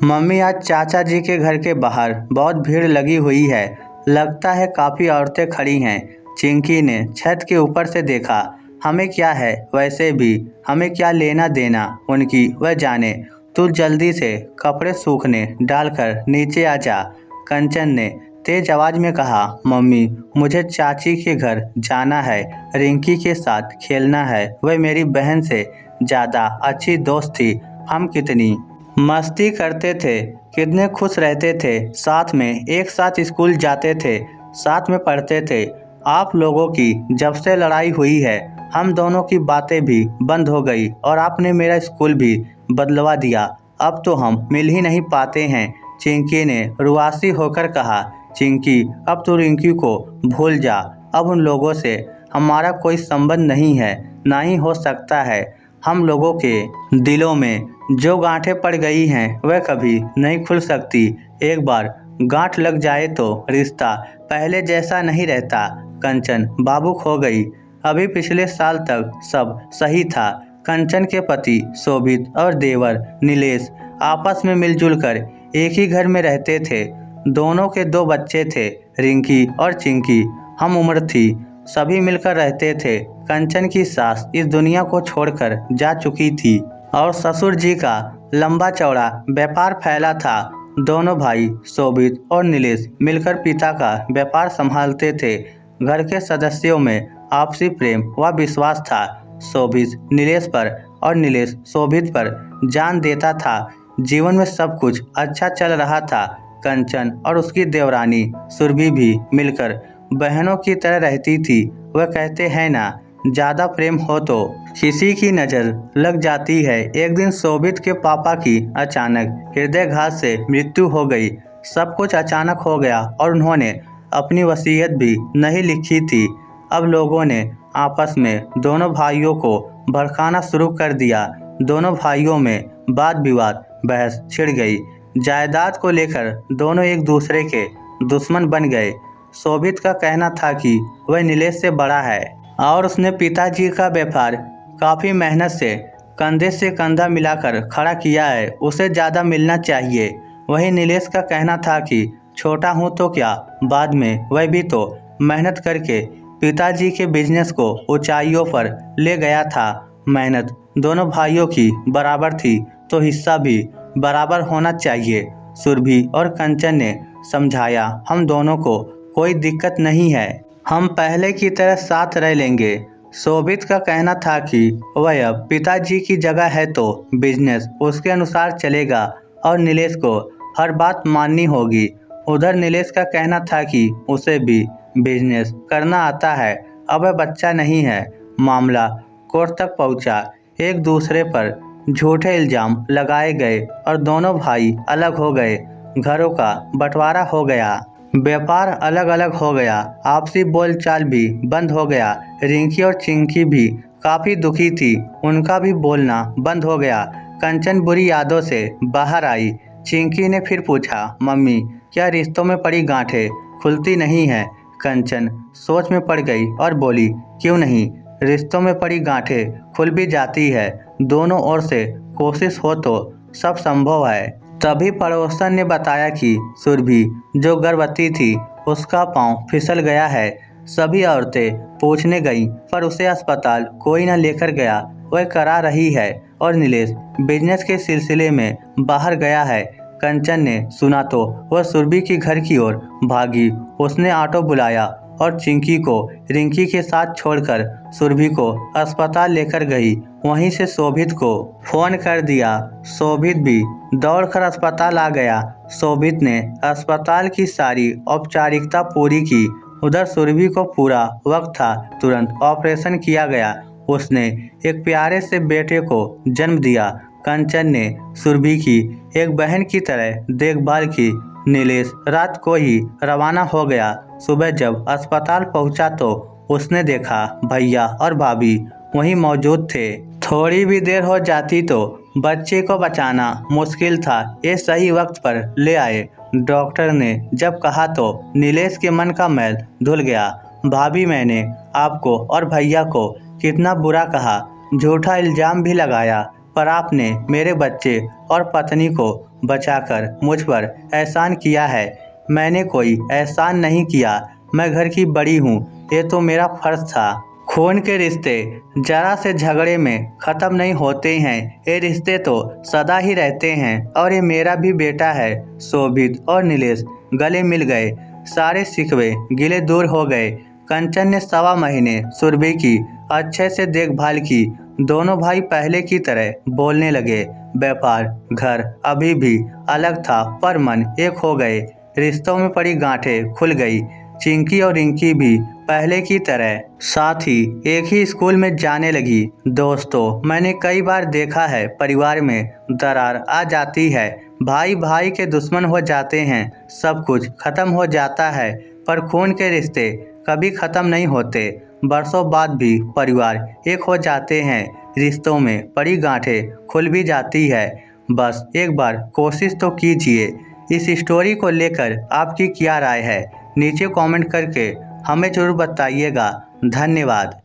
Mummy, आज चाचा जी के घर के बाहर बहुत भीड़ लगी हुई है। लगता है काफ़ी औरतें खड़ी हैं। चिंकी ने छत के ऊपर से देखा। हमें क्या है, वैसे भी हमें क्या लेना देना उनकी, वह जाने। तू जल्दी से कपड़े सूखने डालकर नीचे आ जा। कंचन ने तेज आवाज में कहा। मम्मी, मुझे चाची के घर जाना है, रिंकी के साथ खेलना है। वह मेरी बहन से ज़्यादा अच्छी दोस्त थी। हम कितनी मस्ती करते थे, कितने खुश रहते थे, साथ में एक साथ स्कूल जाते थे, साथ में पढ़ते थे। आप लोगों की जब से लड़ाई हुई है, हम दोनों की बातें भी बंद हो गई और आपने मेरा स्कूल भी बदलवा दिया। अब तो हम मिल ही नहीं पाते हैं। चिंकी ने रुआसी होकर कहा। चिंकी, अब तो रिंकी को भूल जा। अब उन लोगों से हमारा कोई संबंध नहीं है, ना ही हो सकता है। हम लोगों के दिलों में जो गांठें पड़ गई हैं वह कभी नहीं खुल सकती। एक बार गांठ लग जाए तो रिश्ता पहले जैसा नहीं रहता। कंचन भावुक हो गई। अभी पिछले साल तक सब सही था। कंचन के पति शोभित और देवर नीलेश आपस में मिलजुल कर एक ही घर में रहते थे। दोनों के 2 बच्चे थे, रिंकी और चिंकी। हम उम्र थी, सभी मिलकर रहते थे। कंचन की सास इस दुनिया को छोड़कर जा चुकी थी और ससुर जी का लंबा चौड़ा व्यापार फैला था। दोनों भाई शोभित और नीलेश मिलकर पिता का व्यापार संभालते थे। घर के सदस्यों में आपसी प्रेम व विश्वास था। शोभित नीलेश पर और नीलेश शोभित पर जान देता था। जीवन में सब कुछ अच्छा चल रहा था। कंचन और उसकी देवरानी सुरभि भी मिलकर बहनों की तरह रहती थी। वह कहते हैं ना, ज़्यादा प्रेम हो तो किसी की नज़र लग जाती है। एक दिन शोभित के पापा की अचानक हृदयघात से मृत्यु हो गई। सब कुछ अचानक हो गया और उन्होंने अपनी वसीयत भी नहीं लिखी थी। अब लोगों ने आपस में दोनों भाइयों को भड़काना शुरू कर दिया। दोनों भाइयों में वाद विवाद बहस छिड़ गई। जायदाद को लेकर दोनों एक दूसरे के दुश्मन बन गए। शोभित का कहना था कि वह नीलेश से बड़ा है और उसने पिताजी का व्यापार काफ़ी मेहनत से कंधा मिलाकर खड़ा किया है, उसे ज़्यादा मिलना चाहिए। वही नीलेश का कहना था कि छोटा हूँ तो क्या, बाद में वह भी तो मेहनत करके पिताजी के बिजनेस को ऊंचाइयों पर ले गया था। मेहनत दोनों भाइयों की बराबर थी तो हिस्सा भी बराबर होना चाहिए। सुरभि और कंचन ने समझाया, हम दोनों को कोई दिक्कत नहीं है, हम पहले की तरह साथ रह लेंगे। शोभित का कहना था कि वह अब पिताजी की जगह है तो बिजनेस उसके अनुसार चलेगा और नीलेश को हर बात माननी होगी। उधर नीलेश का कहना था कि उसे भी बिजनेस करना आता है, अब वह बच्चा नहीं है। मामला कोर्ट तक पहुंचा। एक दूसरे पर झूठे इल्जाम लगाए गए और दोनों भाई अलग हो गए। घरों का बंटवारा हो गया, व्यापार अलग अलग हो गया, आपसी बोलचाल भी बंद हो गया। रिंकी और चिंकी भी काफ़ी दुखी थी, उनका भी बोलना बंद हो गया। कंचन बुरी यादों से बाहर आई। चिंकी ने फिर पूछा, मम्मी, क्या रिश्तों में पड़ी गांठें खुलती नहीं है? कंचन सोच में पड़ गई और बोली, क्यों नहीं, रिश्तों में पड़ी गांठें खुल भी जाती है। दोनों ओर से कोशिश हो तो सब संभव है। तभी पड़ोसन ने बताया कि सुरभि जो गर्भवती थी उसका पांव फिसल गया है। सभी औरतें पूछने गईं पर उसे अस्पताल कोई न लेकर गया। वह करा रही है और नीलेश बिजनेस के सिलसिले में बाहर गया है। कंचन ने सुना तो वह सुरभि की घर की ओर भागी। उसने ऑटो बुलाया और चिंकी को रिंकी के साथ छोड़कर सुरभि को अस्पताल लेकर गई। वहीं से शोभित को फोन कर दिया। शोभित भी दौड़कर अस्पताल आ गया। शोभित ने अस्पताल की सारी औपचारिकता पूरी की। उधर सुरभि को पूरा वक्त था, तुरंत ऑपरेशन किया गया। उसने एक प्यारे से बेटे को जन्म दिया। कंचन ने सुरभि की एक बहन की तरह देखभाल की। नीलेश रात को ही रवाना हो गया। सुबह जब अस्पताल पहुंचा तो उसने देखा भैया और भाभी वहीं मौजूद थे। थोड़ी भी देर हो जाती तो बच्चे को बचाना मुश्किल था। ये सही वक्त पर ले आए। डॉक्टर ने जब कहा तो नीलेश के मन का मैल धुल गया। भाभी, मैंने आपको और भैया को कितना बुरा कहा, झूठा इल्जाम भी लगाया, पर आपने मेरे बच्चे और पत्नी को बचाकर मुझ पर एहसान किया है। मैंने कोई एहसान नहीं किया, मैं घर की बड़ी हूँ, ये तो मेरा फर्ज था। खून के रिश्ते जरा से झगड़े में ख़त्म नहीं होते हैं, ये रिश्ते तो सदा ही रहते हैं। और ये मेरा भी बेटा है, शोभित और नीलेश गले मिल गए, सारे शिकवे गिले दूर हो गए। कंचन ने 1.25 महीने सुरभि की अच्छे से देखभाल की। दोनों भाई पहले की तरह बोलने लगे। व्यापार, घर अभी भी अलग था पर मन एक हो गए। रिश्तों में पड़ी गांठें खुल गई। चिंकी और रिंकी भी पहले की तरह साथ ही एक ही स्कूल में जाने लगी। दोस्तों, मैंने कई बार देखा है परिवार में दरार आ जाती है, भाई भाई के दुश्मन हो जाते हैं, सब कुछ खत्म हो जाता है, पर खून के रिश्ते कभी खत्म नहीं होते। बरसों बाद भी परिवार एक हो जाते हैं, रिश्तों में पड़ी गांठें खुल भी जाती है। बस एक बार कोशिश तो कीजिए। इस स्टोरी को लेकर आपकी क्या राय है, नीचे कमेंट करके हमें ज़रूर बताइएगा। धन्यवाद।